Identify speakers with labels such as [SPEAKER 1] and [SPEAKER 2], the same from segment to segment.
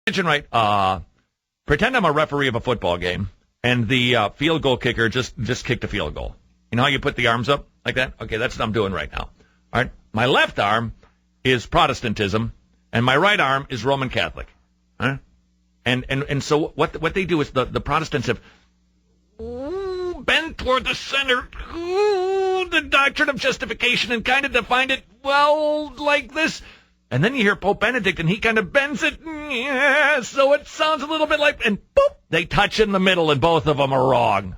[SPEAKER 1] Imagine, right, pretend I'm a referee of a football game, and the field goal kicker just kicked a field goal. You know how you put the arms up like that? Okay, that's what I'm doing right now. All right, my left arm is Protestantism, and my right arm is Roman Catholic. Huh? And so what they do is the Protestants have bent toward the center, the doctrine of justification, and kind of defined it, well, like this. And then you hear Pope Benedict, and he kind of bends it, so it sounds a little bit like, and boop, they touch in the middle, and both of them are wrong.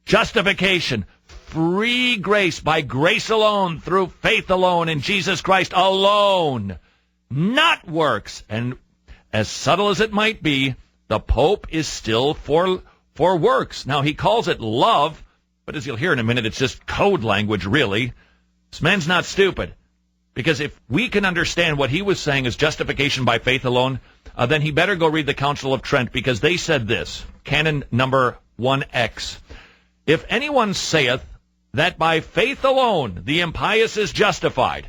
[SPEAKER 1] Justification, free grace by grace alone, through faith alone, in Jesus Christ alone, not works. And as subtle as it might be, the Pope is still for works. Now, he calls it love, but as you'll hear in a minute, it's just code language, really. This man's not stupid. Because if we can understand what he was saying is justification by faith alone, then he better go read the Council of Trent, because they said this, canon number 1X. If anyone saith that by faith alone the impious is justified,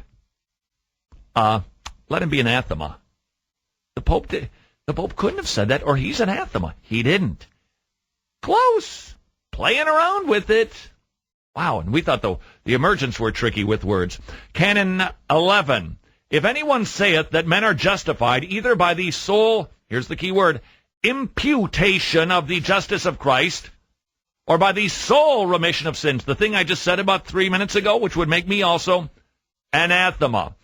[SPEAKER 1] let him be anathema. The Pope couldn't have said that, or he's anathema. He didn't. Close. Playing around with it. Wow, and we thought, though, the emergents were tricky with words. Canon 11. If anyone saith that men are justified either by the sole, here's the key word, imputation of the justice of Christ, or by the sole remission of sins, the thing I just said about 3 minutes ago, which would make me also anathema.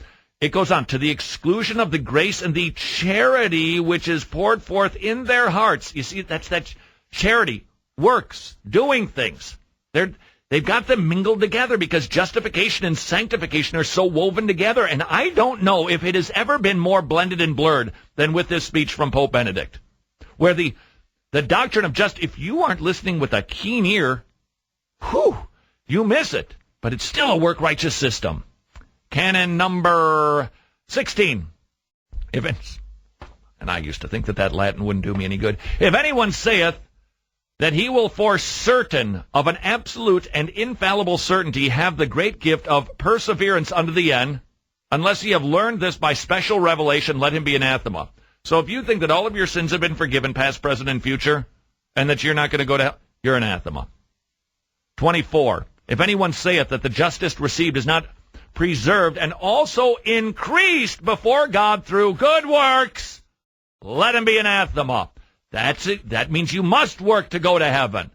[SPEAKER 1] It goes on, to the exclusion of the grace and the charity which is poured forth in their hearts. You see, that's that charity, works, doing things. They've got them mingled together because justification and sanctification are so woven together, and I don't know if it has ever been more blended and blurred than with this speech from Pope Benedict, where the doctrine of if you aren't listening with a keen ear, you miss it, but it's still a work-righteous system. Canon number 16. And I used to think that Latin wouldn't do me any good. If anyone saith that he will for certain of an absolute and infallible certainty have the great gift of perseverance unto the end, unless ye have learned this by special revelation, let him be anathema. So if you think that all of your sins have been forgiven, past, present, and future, and that you're not going to go to hell, you're anathema. 24. If anyone saith that the justice received is not preserved and also increased before God through good works, let him be anathema. That's it. That means you must work to go to heaven.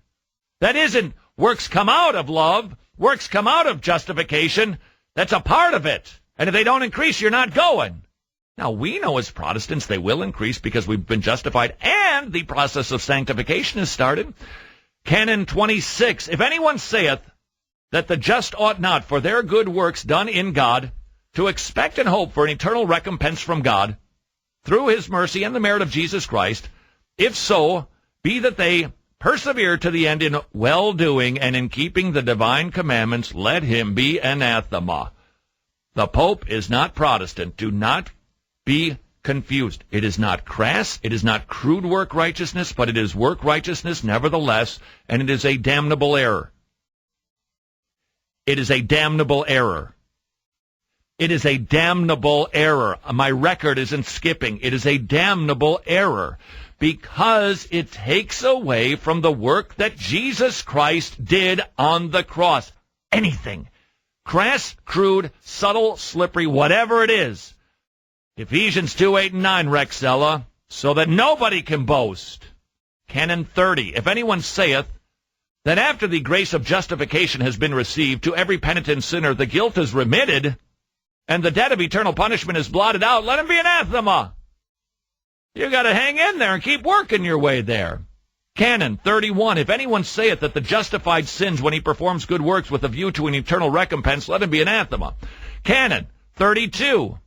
[SPEAKER 1] That isn't works come out of love, works come out of justification. That's a part of it. And if they don't increase, you're not going. Now, we know as Protestants they will increase because we've been justified and the process of sanctification has started. Canon 26. If anyone saith that the just ought not for their good works done in God to expect and hope for an eternal recompense from God through his mercy and the merit of Jesus Christ, if so, be that they persevere to the end in well-doing and in keeping the divine commandments, let him be anathema. The Pope is not Protestant. Do not be confused. It is not crass. It is not crude work righteousness, but it is work righteousness nevertheless, and it is a damnable error. It is a damnable error. It is a damnable error. My record isn't skipping. It is a damnable error because it takes away from the work that Jesus Christ did on the cross. Anything. Crass, crude, subtle, slippery, whatever it is. Ephesians 2, 8, and 9, Rexella, so that nobody can boast. Canon 30. If anyone saith that after the grace of justification has been received, to every penitent sinner the guilt is remitted, and the debt of eternal punishment is blotted out, let him be anathema. You got to hang in there and keep working your way there. Canon 31. If anyone saith that the justified sins when he performs good works with a view to an eternal recompense, let him be anathema. Canon 32.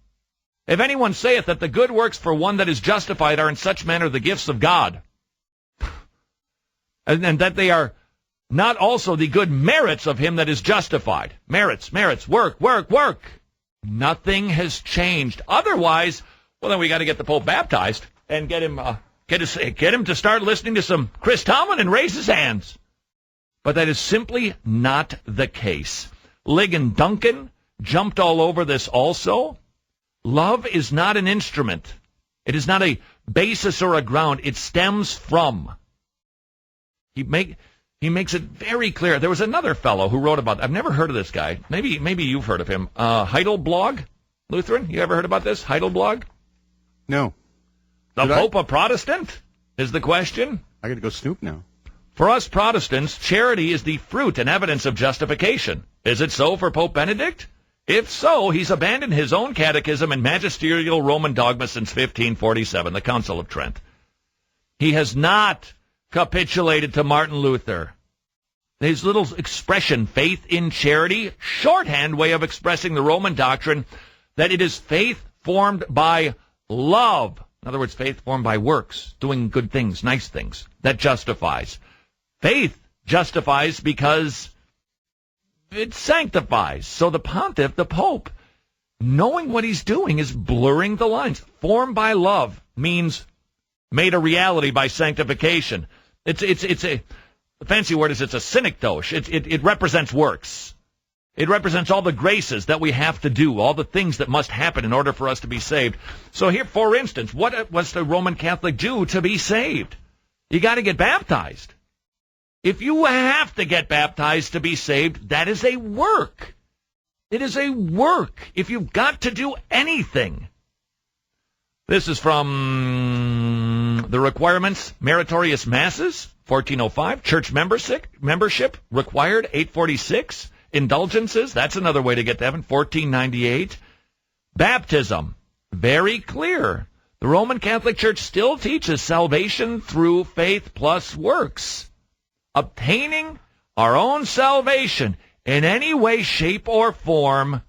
[SPEAKER 1] If anyone saith that the good works for one that is justified are in such manner the gifts of God, and that they are not also the good merits of him that is justified. Merits, work. Nothing has changed. Otherwise, well, then we got to get the Pope baptized and get him to start listening to some Chris Tomlin and raise his hands. But that is simply not the case. Ligon Duncan jumped all over this also. Love is not an instrument. It is not a basis or a ground. It stems from. He makes it very clear. There was another fellow who wrote about. I've never heard of this guy. Maybe you've heard of him. Heidelblog, Lutheran. You ever heard about this Heidelblog?
[SPEAKER 2] No.
[SPEAKER 1] The Pope a Protestant is the question.
[SPEAKER 2] I got to go snoop now.
[SPEAKER 1] For us Protestants, charity is the fruit and evidence of justification. Is it so for Pope Benedict? If so, he's abandoned his own catechism and magisterial Roman dogma since 1547, the Council of Trent. He has not capitulated to Martin Luther. His little expression, faith in charity, shorthand way of expressing the Roman doctrine that it is faith formed by love. In other words, faith formed by works, doing good things, nice things, that justifies. Faith justifies because it sanctifies. So the pontiff, the pope, knowing what he's doing is blurring the lines. Formed by love means made a reality by sanctification. It's a the fancy word is it's a synecdoche. It represents works. It represents all the graces that we have to do, all the things that must happen in order for us to be saved. So here, for instance, what must a Roman Catholic do to be saved? You got to get baptized. If you have to get baptized to be saved, that is a work. It is a work. If you've got to do anything. This is from the requirements, meritorious masses, 1405, church membership required, 846, indulgences, that's another way to get to heaven, 1498. Baptism, very clear. The Roman Catholic Church still teaches salvation through faith plus works. Obtaining our own salvation in any way, shape, or form,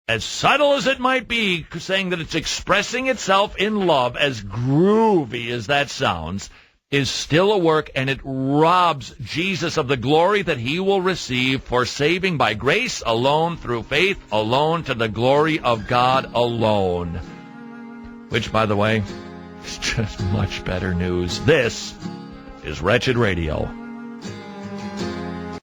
[SPEAKER 1] as subtle as it might be, saying that it's expressing itself in love, as groovy as that sounds, is still a work, and it robs Jesus of the glory that he will receive for saving by grace alone, through faith alone, to the glory of God alone. Which, by the way, is just much better news. This is Wretched Radio.